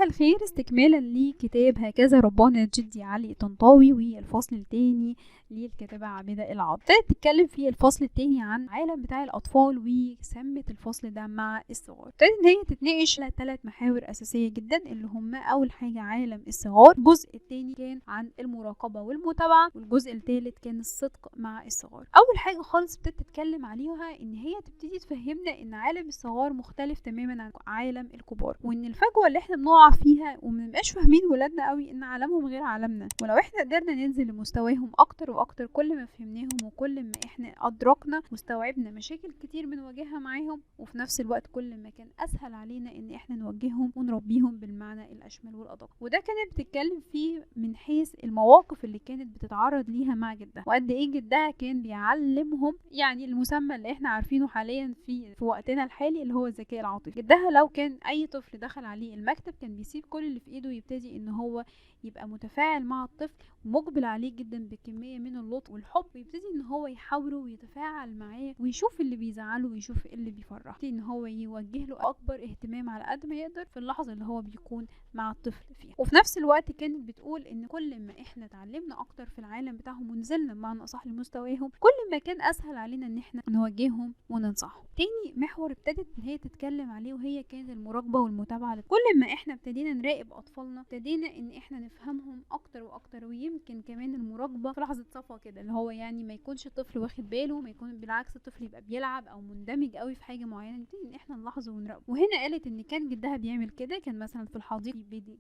الخير، استكمالا لكتاب هكذا ربنا جدي علي طنطاوي والفصل الثاني للكاتبة عابدة العوض. تتكلم في الفصل الثاني عن عالم بتاع الأطفال، وسمت الفصل ده مع الصغار. ابتدت ان هي تتناقش على 3 محاور أساسية جدا، اللي هم أول حاجة عالم الصغار، الجزء الثاني كان عن المراقبة والمتابعة، والجزء الثالث كان الصدق مع الصغار. أول حاجة خالص ابتدت تتكلم عليها ان هي تبتدي تفهمنا ان عالم الصغار مختلف تماما عن عالم الكبار، وان الفجوة اللي احنا بنقع فيها ومنبقاش فاهمين ولادنا قوي ان عالمهم غير عالمنا، ولو احنا قدرنا ننزل لمستواهم اكتر واكتر كل ما فهمناهم وكل ما احنا ادركنا واستوعبنا مشاكل كتير بنواجهها معاهم، وفي نفس الوقت كل ما كان اسهل علينا ان احنا نوجههم ونربيهم بالمعنى الاشمل والادق. وده كانت بتتكلم فيه من حيث المواقف اللي كانت بتتعرض ليها مع جدها، وقد ايه جدها كان بيعلمهم يعني المسمى اللي احنا عارفينه حاليا في وقتنا الحالي اللي هو الذكاء العاطفي. جدها لو كان اي طفل دخل عليه المكتب كان بيسيب كل اللي في ايده ويبتدي ان هو يبقى متفاعل مع الطفل ومقبل عليه جدا بكمية من اللطف والحب، ويبتدي ان هو يحاوره ويتفاعل معاه ويشوف اللي بيزعله ويشوف اللي بيفرح، يبتدي ان هو يوجه له اكبر اهتمام على قد ما يقدر في اللحظة اللي هو بيكون مع الطفل فيها. وفي نفس الوقت كانت بتقول ان كل ما احنا اتعلمنا اكتر في العالم بتاعهم ونزلنا بمعنى اصح لمستواهم، كل ما كان اسهل علينا ان احنا نوجههم وننصحهم. تاني محور ابتدت ان هي تتكلم عليه وهي كانت المراقبة والمتابعة. كل ما احنا ابتدينا نراقب اطفالنا ابتدينا ان احنا نفهمهم اكتر واكتر، ويمكن كمان المراقبة في لحظة صفا كده، اللي هو يعني ما يكونش الطفل واخد باله، ما يكون بالعكس الطفل يبقى بيلعب او مندمج قوي في حاجة معينة، نبتدي ان احنا نلاحظه ونراقبه. وهنا قالت ان كان جدها بيعمل كده، كان مثلا في الحديقة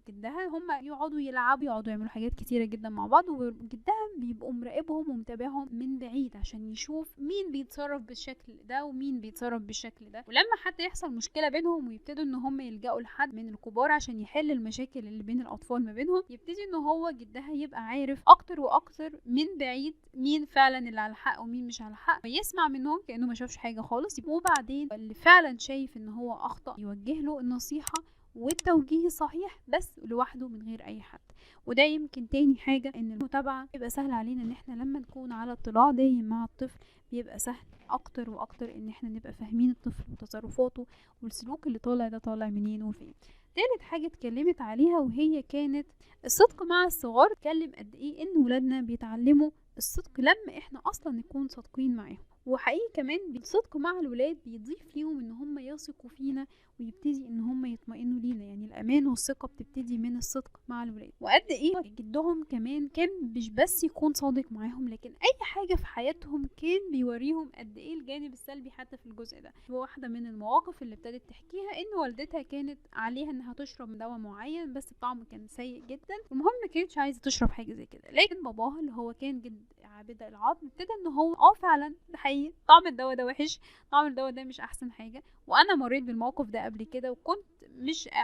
جدها هم يقعدوا يلعبوا يقعدوا يعملوا حاجات كتيرة جدا مع بعض، وجدها بيبقوا مراقبهم ومتابعهم من بعيد عشان يشوف مين بيتصرف بالشكل ده ومين بيتصرف بالشكل ده. ولما حتى يحصل مشكلة بينهم ويبتدوا ان هم يلجأوا لحد من الكبار عشان يحل المشاكل اللي بين الاطفال ما بينهم، يبتدي ان هو جدها يبقى عارف اكتر واكتر من بعيد مين فعلا اللي على الحق ومين مش على الحق، ويسمع منهم كأنه ما شافش حاجة خالص. وبعدين اللي فعلا شايف ان هو اخطأ يوجه له النصيحة والتوجيه الصحيح بس لوحده من غير اي حد. وده يمكن تاني حاجة ان المتابعة يبقى سهل علينا ان احنا لما نكون على اطلاع دايم مع الطفل بيبقى سهل اكتر واكتر ان احنا نبقى فاهمين الطفل وتصرفاته والسلوك اللي طالع ده طالع منين وفين. تالت حاجة اتكلمت عليها وهي كانت الصدق مع الصغار. اتكلم قد ايه ان ولادنا بيتعلموا الصدق لما احنا اصلا نكون صادقين معاهم، وحقيقي كمان الصدق مع الولاد بيضيف ليهم ان هم يثقوا فينا ويبتدي ان هم يطمئنوا لينا. يعني الامان والثقه بتبتدي من الصدق مع الولاد. وقد ايه جدهم كمان كان مش بس يكون صادق معاهم، لكن اي حاجه في حياتهم كان بيوريهم قد ايه الجانب السلبي حتى في الجزء ده. واحده من المواقف اللي ابتدت تحكيها ان والدتها كانت عليها انها تشرب دواء معين بس طعمه كان سيء جدا، المهم ما كانتش عايزه تشرب حاجه زي كده، لكن باباها اللي هو كان جد عابدة العظم ابتدى ان هو فعلا ده حقيقي طعم الدواء ده وحش، طعم الدواء ده مش احسن حاجه، وانا مريت بالموقف ده قبل كده وكنت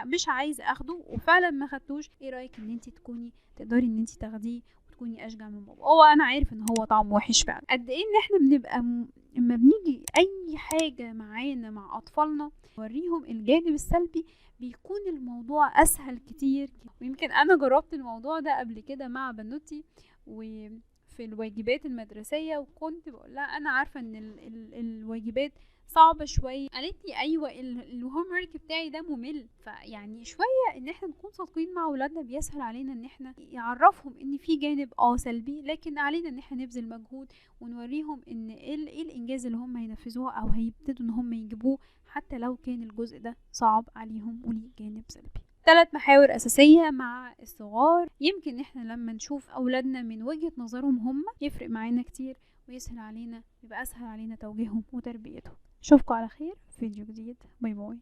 مش عايزه اخده وفعلا ما خدتوش. ايه رايك ان انت تقدري ان انت تاخديه وتكوني اشجع من بابا؟ انا عارف ان هو طعم وحش فعلا. قد ايه ان احنا بنبقى اما بنيجي اي حاجه معانا مع اطفالنا نوريهم الجانب السلبي بيكون الموضوع اسهل كتير. ويمكن انا جربت الموضوع ده قبل كده مع بنوتي في الواجبات المدرسية، وكنت بقول لها انا عارفة ان الواجبات صعبة شوية. قالت لي ايوه الهوم ورك بتاعي ده ممل. فيعني شوية ان احنا نكون صادقين مع اولادنا بيسهل علينا ان احنا يعرفهم ان في جانب سلبي، لكن علينا ان احنا نبذل مجهود ونوريهم ان ايه الانجاز اللي هم هينفذوه او هيبتدوا ان هم يجيبوه حتى لو كان الجزء ده صعب عليهم وليه جانب سلبي. 3 محاور أساسية مع الصغار، يمكن احنا لما نشوف أولادنا من وجهة نظرهم هم يفرق معانا كتير ويسهل علينا، يبقى أسهل علينا توجيههم وتربيتهم. أشوفكم على خير في فيديو جديد. باي باي.